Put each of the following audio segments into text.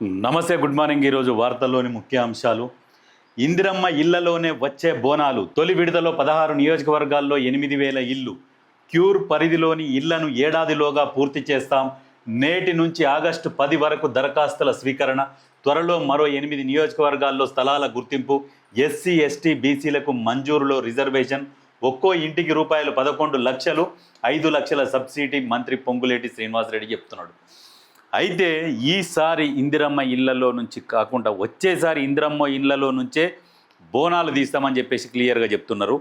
నమస్తే, good morning. ఈరోజు వార్తల్లోని ముఖ్య అంశాలు. ఇందిరమ్మ ఇళ్లలోనే వచ్చే బోనాలు. తొలి విడతలో 16 నియోజకవర్గాల్లో 8,000 ఇళ్ళు. క్యూర్ పరిధిలోని ఇళ్లను ఏడాదిలోగా పూర్తి చేస్తాం. నేటి నుంచి ఆగస్టు 10 వరకు దరఖాస్తుల స్వీకరణ. త్వరలో మరో 8 నియోజకవర్గాల్లో స్థలాల గుర్తింపు. ఎస్సీ ఎస్టీ బీసీలకు మంజూరులో రిజర్వేషన్. ఒక్కో ఇంటికి రూపాయలు 11 లక్షలు, 5 లక్షల సబ్సిడీ. మంత్రి పొంగులేటి శ్రీనివాసరెడ్డి చెప్తున్నాడు. అయితే ఈసారి ఇందిరమ్మ ఇళ్లలో నుంచి కాకుండా వచ్చేసారి ఇందిరమ్మ ఇళ్లలో నుంచే బోనాలు తీస్తామని చెప్పేసి క్లియర్గా చెప్తున్నారు.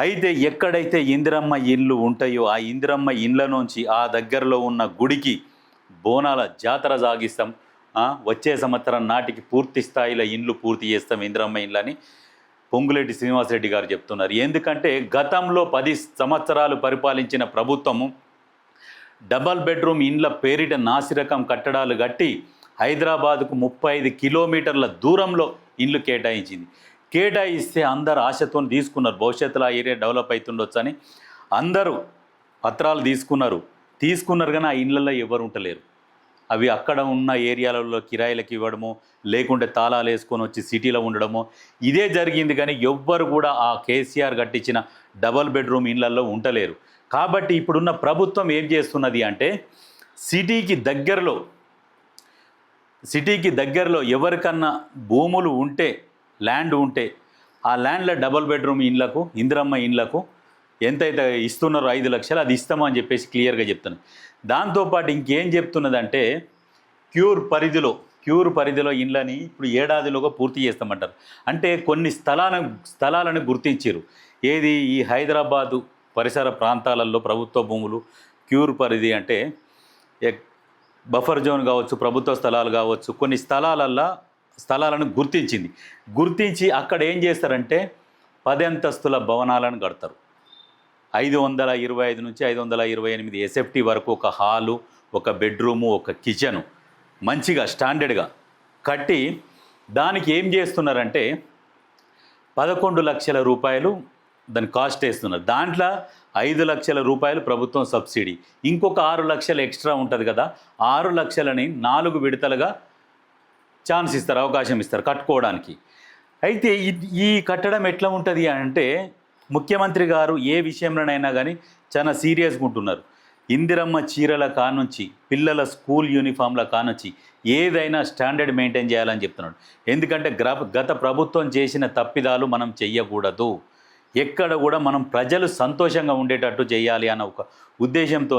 అయితే ఎక్కడైతే ఇందిరమ్మ ఇళ్ళు ఉంటాయో ఆ ఇందిరమ్మ ఇళ్ళ నుంచి ఆ దగ్గరలో ఉన్న గుడికి బోనాల జాతర సాగిస్తాం. వచ్చే సంవత్సరం నాటికి పూర్తి స్థాయిలో ఇండ్లు పూర్తి చేస్తాం ఇందిరమ్మ ఇళ్ళని పొంగులేటి శ్రీనివాసరెడ్డి గారు చెప్తున్నారు. ఎందుకంటే గతంలో 10 సంవత్సరాలు పరిపాలించిన ప్రభుత్వము డబల్ బెడ్రూమ్ ఇండ్ల పేరిట నాసిరకం కట్టడాలు కట్టి హైదరాబాద్కు 35 కిలోమీటర్ల దూరంలో ఇండ్లు కేటాయించింది. కేటాయిస్తే అందరు ఆశతో తీసుకున్నారు, భవిష్యత్తులో ఆ ఏరియా డెవలప్ అవుతుండొచ్చు అని అందరూ పత్రాలు తీసుకున్నారు కానీ ఆ ఇండ్లలో ఎవరు ఉండలేరు. అవి అక్కడ ఉన్న ఏరియాలలో కిరాయిలకు ఇవ్వడము, లేకుంటే తాళాలు వేసుకొని వచ్చి సిటీలో ఉండడము ఇదే జరిగింది. కానీ ఎవ్వరు కూడా ఆ కేసీఆర్ కట్టించిన డబల్ బెడ్రూమ్ ఇండ్లలో ఉండలేరు. కాబట్టి ఇప్పుడున్న ప్రభుత్వం ఏం చేస్తున్నది అంటే సిటీకి దగ్గరలో ఎవరికన్నా భూములు ఉంటే, ల్యాండ్ ఉంటే ఆ ల్యాండ్లో డబల్ బెడ్రూమ్ ఇండ్లకు, ఇందిరమ్మ ఇండ్లకు ఎంతైతే ఇస్తున్నారో 5 లక్షలు అది ఇస్తామని చెప్పేసి క్లియర్గా చెప్తున్నారు. దాంతోపాటు ఇంకేం చెప్తున్నదంటే క్యూర్ పరిధిలో ఇండ్లని ఇప్పుడు ఏడాదిలోగా పూర్తి చేస్తామంటారు. అంటే కొన్ని స్థలాలను గుర్తించారు. ఏది ఈ హైదరాబాదు పరిసర ప్రాంతాలలో ప్రభుత్వ భూములు క్యూర్ పరిధి అంటే బఫర్ జోన్ కావచ్చు, ప్రభుత్వ స్థలాలు కావచ్చు, కొన్ని స్థలాలను గుర్తించి అక్కడ ఏం చేస్తారంటే 10 అంతస్తుల భవనాలను కడతారు. 525 నుంచి 528 ఎస్ఎఫ్టీ వరకు ఒక హాలు, ఒక బెడ్రూము, ఒక కిచెను మంచిగా స్టాండర్డ్గా కట్టి దానికి ఏం చేస్తున్నారంటే 11 లక్షల రూపాయలు దాని కాస్ట్ వేస్తున్నారు. దాంట్లో 5 లక్షల రూపాయలు ప్రభుత్వం సబ్సిడీ, ఇంకొక 6 లక్షలు ఎక్స్ట్రా ఉంటుంది కదా, 6 లక్షలని 4 విడతలుగా అవకాశం ఇస్తారు కట్టుకోవడానికి. అయితే ఈ కట్టడం ఎట్లా ఉంటుంది అంటే ముఖ్యమంత్రి గారు ఏ విషయంలోనైనా కానీ చాలా సీరియస్గా ఉంటున్నారు. ఇందిరమ్మ చీరల కానుంచి, పిల్లల స్కూల్ యూనిఫామ్ల కానుంచి ఏదైనా స్టాండర్డ్ మెయింటైన్ చేయాలని చెప్తున్నాడు. ఎందుకంటే గత ప్రభుత్వం చేసిన తప్పిదాలు మనం చెయ్యకూడదు, ఎక్కడ కూడా మనం ప్రజలు సంతోషంగా ఉండేటట్టు చేయాలి అన్న ఒక ఉద్దేశంతో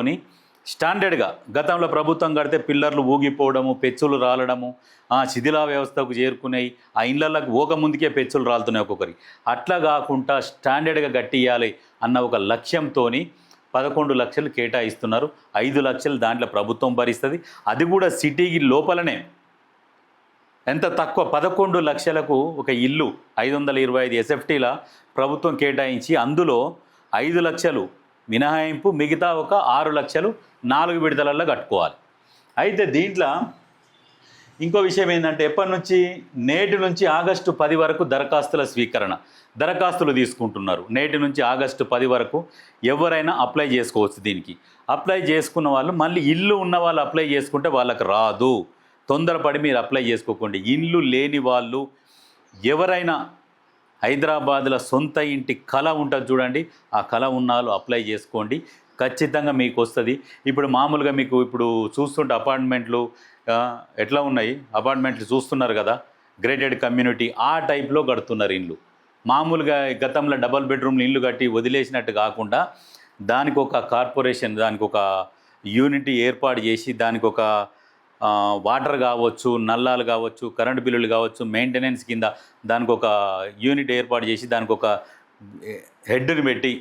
స్టాండర్డ్గా గతంలో ప్రభుత్వం కడితే పిల్లర్లు ఊగిపోవడము, పెచ్చులు రాలడము, శిథిలా వ్యవస్థకు చేరుకునేవి, ఆ ఇళ్లలకు ఓక ముందుకే పెచ్చులు రాలుతున్నాయి ఒక్కొక్కరికి. అట్లా కాకుండా స్టాండర్డ్గా కట్టియాలి అన్న ఒక లక్ష్యంతో 11 లక్షలు కేటాయిస్తున్నారు. 5 లక్షలు దాంట్లో ప్రభుత్వం భరిస్తుంది. అది కూడా సిటీకి లోపలనే. ఎంత తక్కువ 11 లక్షలకు ఒక ఇల్లు 525 ఎస్ఎఫ్టీల ప్రభుత్వం కేటాయించి అందులో 5 లక్షలు మినహాయింపు, మిగతా ఒక 6 లక్షలు 4 విడతలలో కట్టుకోవాలి. అయితే దీంట్లో ఇంకో విషయం ఏంటంటే నేటి నుంచి ఆగస్టు 10 వరకు దరఖాస్తులు తీసుకుంటున్నారు. నేటి నుంచి ఆగస్టు 10 వరకు ఎవరైనా అప్లై చేసుకోవచ్చు. దీనికి అప్లై చేసుకున్న వాళ్ళు మళ్ళీ ఇల్లు ఉన్న వాళ్ళు అప్లై చేసుకుంటే వాళ్ళకి రాదు. తొందరపడి మీరు అప్లై చేసుకోకండి. ఇల్లు లేని వాళ్ళు ఎవరైనా హైదరాబాద్లో సొంత ఇంటి కళ ఉంటుంది చూడండి, ఆ కళ ఉన్న వాళ్ళు అప్లై చేసుకోండి, ఖచ్చితంగా మీకు వస్తుంది. ఇప్పుడు మామూలుగా మీకు ఇప్పుడు చూస్తుంటే అపార్ట్మెంట్లు ఎట్లా ఉన్నాయి, అపార్ట్మెంట్లు చూస్తున్నారు కదా, గ్రేటెడ్ కమ్యూనిటీ ఆ టైప్లో కడుతున్నారు ఇండ్లు. మామూలుగా గతంలో డబల్ బెడ్రూమ్లు ఇల్లు కట్టి వదిలేసినట్టు కాకుండా దానికి ఒక కార్పొరేషన్, దానికి ఒక యూనిట్ ఏర్పాటు చేసి దానికి ఒక వాటర్ కావచ్చు, నల్లాలు కావచ్చు, కరెంటు బిల్లులు కావచ్చు, మెయింటెనెన్స్ కింద దానికి ఒక యూనిట్ ఏర్పాటు చేసి దానికి ఒక హెడ్ని పెట్టి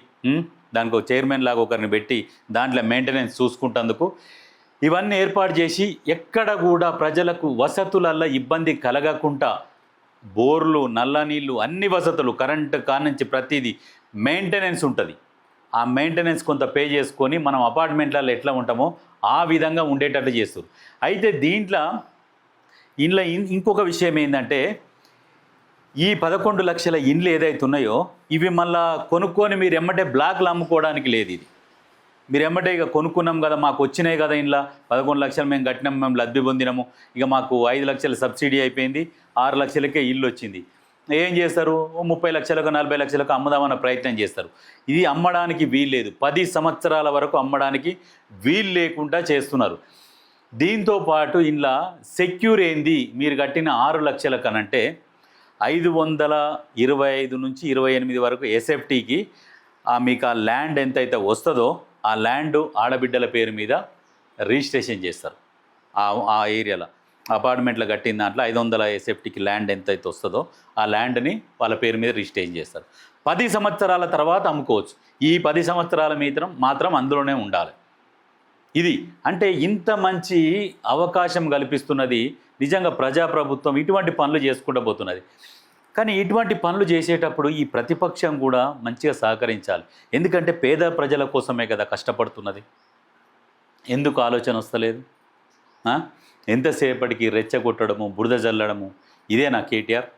దానికి ఒక చైర్మన్ లాగా ఒకరిని పెట్టి దాంట్లో మెయింటెనెన్స్ చూసుకుంటేందుకు ఇవన్నీ ఏర్పాటు చేసి ఎక్కడ కూడా ప్రజలకు వసతులల్లో ఇబ్బంది కలగకుండా బోర్లు, నల్ల నీళ్ళు, అన్ని వసతులు, కరెంటు కానుంచి ప్రతిదీ మెయింటెనెన్స్ ఉంటుంది. ఆ మెయింటెనెన్స్ కొంత పే చేసుకొని మనం అపార్ట్మెంట్లలో ఎట్లా ఉంటామో ఆ విధంగా ఉండేటట్టు చేస్తారు. అయితే దీంట్లో ఇంకొక విషయం ఏంటంటే ఈ 11 లక్షల ఇండ్లు ఏదైతే ఉన్నాయో ఇవి మళ్ళా కొనుక్కొని మీరు ఎమ్మటే బ్లాక్లు అమ్ముకోవడానికి లేదు. ఇది మీరు ఎమ్మటే ఇక కొనుక్కున్నాం కదా, మాకు వచ్చినాయి కదా, ఇంట్లో 11 లక్షలు మేము కట్టినాం, మేము లబ్ధి పొందినాము, ఇక మాకు 5 లక్షల సబ్సిడీ అయిపోయింది, 6 లక్షలకే ఇల్లు వచ్చింది. ఏం చేస్తారు? 30 లక్షలకు 40 లక్షలకు అమ్ముదామన్న ప్రయత్నం చేస్తారు. ఇది అమ్మడానికి వీల్లేదు. 10 సంవత్సరాల వరకు అమ్మడానికి వీలు లేకుండా చేస్తున్నారు. దీంతో పాటు ఇంట్లో సెక్యూర్ ఏంది? మీరు కట్టిన 6 లక్షల కనంటే 525 నుంచి 28 వరకు ఎస్ఎఫ్టీకి మీకు ఆ ల్యాండ్ ఎంతైతే వస్తుందో ఆ ల్యాండ్ ఆడబిడ్డల పేరు మీద రిజిస్ట్రేషన్ చేస్తారు. ఆ ఏరియాలో అపార్ట్మెంట్లో కట్టిన దాంట్లో 500 ఎస్ఎఫ్టీకి ల్యాండ్ ఎంతైతే వస్తుందో ఆ ల్యాండ్ని వాళ్ళ పేరు మీద రిజిస్ట్రేషన్ చేస్తారు. 10 సంవత్సరాల తర్వాత అమ్ముకోవచ్చు. ఈ 10 సంవత్సరాల మాత్రం అందులోనే ఉండాలి. ఇది అంటే ఇంత మంచి అవకాశం కల్పిస్తున్నది నిజంగా ప్రజాప్రభుత్వం. ఇటువంటి పనులు చేసుకుంటూ పోతున్నది. కానీ ఇటువంటి పనులు చేసేటప్పుడు ఈ ప్రతిపక్షం కూడా మంచిగా సహకరించాలి. ఎందుకంటే పేద ప్రజల కోసమే కదా కష్టపడుతున్నది. ఎందుకు ఆలోచన వస్తలేదు? ఎంతసేపటికి రెచ్చగొట్టడము, బురద జల్లడము, ఇదేనా కేటీఆర్?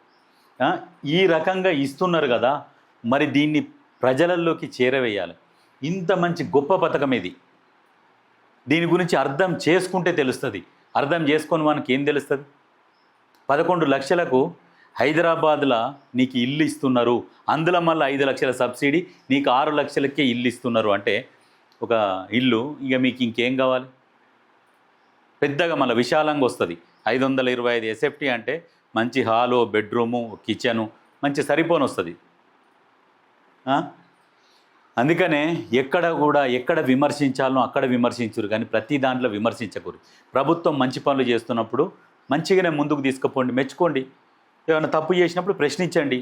ఈ రకంగా ఇస్తున్నారు కదా, మరి దీన్ని ప్రజలలోకి చేరవేయాలి. ఇంత మంచి గొప్ప పథకం ఇది. దీని గురించి అర్థం చేసుకుంటే తెలుస్తుంది. అర్థం చేసుకొని మనకి ఏం తెలుస్తుంది? 11 లక్షలకు హైదరాబాద్లో నీకు ఇల్లు ఇస్తున్నారు, అందులో మళ్ళీ 5 లక్షల సబ్సిడీ, నీకు 6 లక్షలకే ఇల్లు ఇస్తున్నారు అంటే ఒక ఇల్లు ఇక మీకు ఇంకేం కావాలి? పెద్దగా మళ్ళీ విశాలంగా వస్తుంది. 525 ఎస్ఎఫ్టీ అంటే మంచి హాలు, బెడ్రూము, కిచెను మంచి సరిపోని వస్తుంది. అందుకనే ఎక్కడ విమర్శించాలనో అక్కడ విమర్శించరు, కానీ ప్రతి దాంట్లో విమర్శించకూరు. ప్రభుత్వం మంచి పనులు చేస్తున్నప్పుడు మంచిగానే ముందుకు తీసుకుపోండి, మెచ్చుకోండి. ఏమైనా తప్పు చేసినప్పుడు ప్రశ్నించండి.